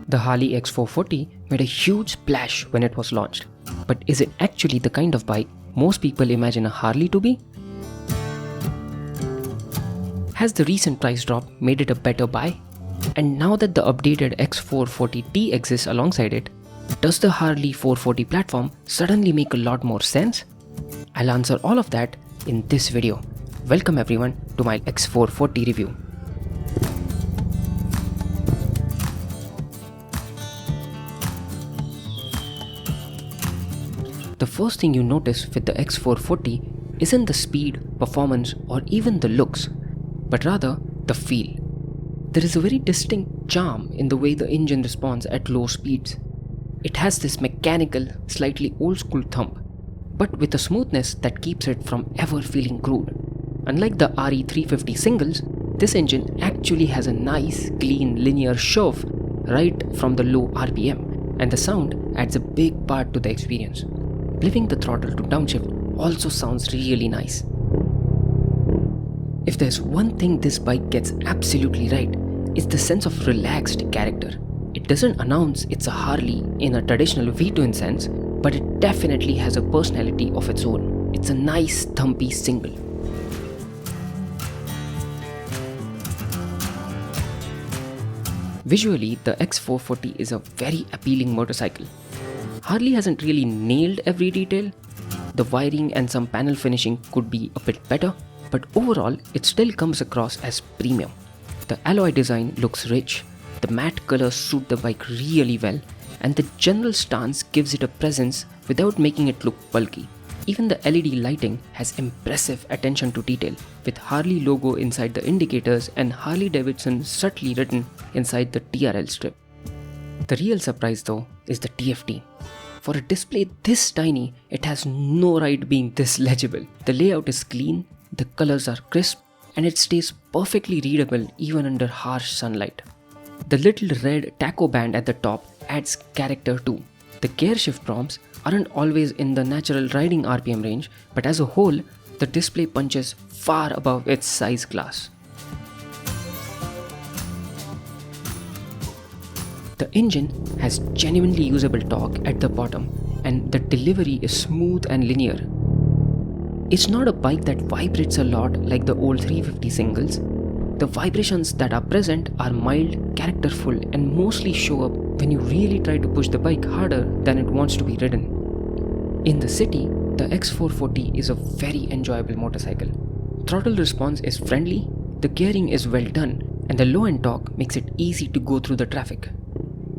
The Harley X440 made a huge splash when it was launched. But is it actually the kind of bike most people imagine a Harley to be? Has the recent price drop made it a better buy? And now that the updated X440T exists alongside it, does the Harley 440 platform suddenly make a lot more sense? I'll answer all of that in this video. Welcome everyone to my X440 review. The first thing you notice with the X440 isn't the speed, performance, or even the looks, but rather the feel. There is a very distinct charm in the way the engine responds at low speeds. It has this mechanical, slightly old school thump, but with a smoothness that keeps it from ever feeling crude. Unlike the RE350 singles, this engine actually has a nice, clean, linear shove right from the low RPM, and the sound adds a big part to the experience. Leaving the throttle to downshift also sounds really nice. If there's one thing this bike gets absolutely right, it's the sense of relaxed character. It doesn't announce it's a Harley in a traditional V-twin sense, but it definitely has a personality of its own. It's a nice, thumpy single. Visually, the X440 is a very appealing motorcycle. Harley hasn't really nailed every detail. The wiring and some panel finishing could be a bit better, but overall it still comes across as premium. The alloy design looks rich, the matte colors suit the bike really well, and the general stance gives it a presence without making it look bulky. Even the LED lighting has impressive attention to detail, with Harley logo inside the indicators and Harley Davidson subtly written inside the TRL strip. The real surprise though is the TFT. For a display this tiny, it has no right being this legible. The layout is clean, the colors are crisp, and it stays perfectly readable even under harsh sunlight. The little red taco band at the top adds character too. The gear shift prompts aren't always in the natural riding RPM range, but as a whole, the display punches far above its size class. The engine has genuinely usable torque at the bottom, and the delivery is smooth and linear. It's not a bike that vibrates a lot like the old 350 singles. The vibrations that are present are mild, characterful, and mostly show up when you really try to push the bike harder than it wants to be ridden. In the city, the X440 is a very enjoyable motorcycle. Throttle response is friendly, the gearing is well done, and the low-end torque makes it easy to go through the traffic.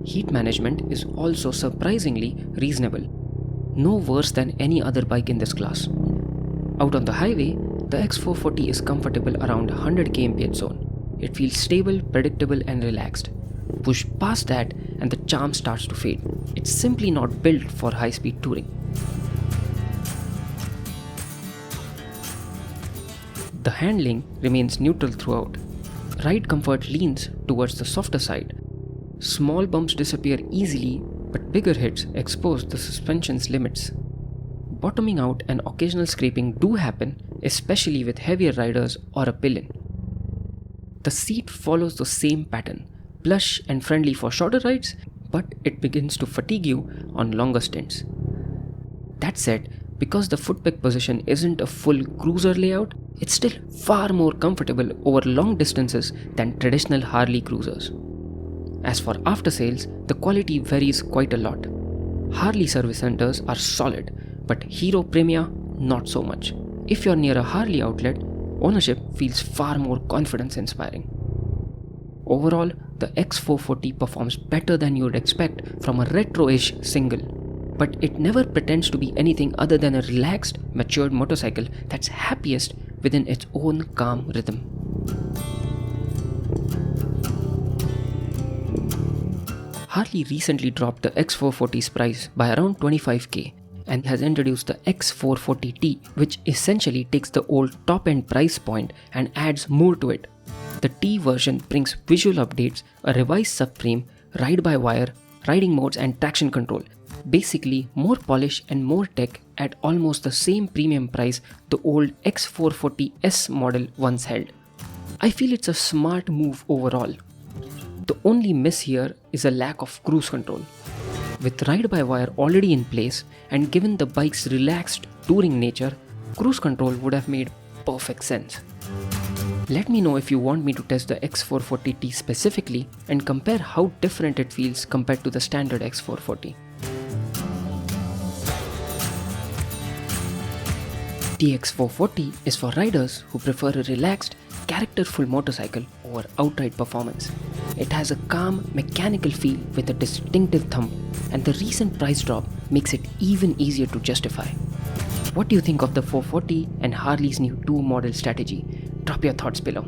Heat management is also surprisingly reasonable, no worse than any other bike in this class. Out on the highway, the X440 is comfortable around 100 km/h zone. It feels stable, predictable, and relaxed. Push past that and the charm starts to fade. It's simply not built for high-speed touring. The handling remains neutral throughout. Ride comfort leans towards the softer side. Small bumps disappear easily, but bigger hits expose the suspension's limits. Bottoming out and occasional scraping do happen, especially with heavier riders or a pillion. The seat follows the same pattern, plush and friendly for shorter rides, but it begins to fatigue you on longer stints. That said, because the footpeg position isn't a full cruiser layout, it's still far more comfortable over long distances than traditional Harley cruisers. As for after-sales, the quality varies quite a lot. Harley service centers are solid, but Hero Premia not so much. If you're near a Harley outlet, ownership feels far more confidence-inspiring. Overall, the X440 performs better than you would expect from a retro-ish single, but it never pretends to be anything other than a relaxed, matured motorcycle that's happiest within its own calm rhythm. Harley recently dropped the X440's price by around 25k and has introduced the X440T, which essentially takes the old top-end price point and adds more to it. The T version brings visual updates, a revised subframe, ride-by-wire, riding modes and traction control. Basically, more polish and more tech at almost the same premium price the old X440S model once held. I feel it's a smart move overall. The only miss here is a lack of cruise control. With ride-by-wire already in place and given the bike's relaxed touring nature, cruise control would have made perfect sense. Let me know if you want me to test the X440T specifically and compare how different it feels compared to the standard X440. The X440 is for riders who prefer a relaxed, characterful motorcycle over outright performance. It has a calm, mechanical feel with a distinctive thump, and the recent price drop makes it even easier to justify. What do you think of the 440 and Harley's new 2 model strategy? Drop your thoughts below.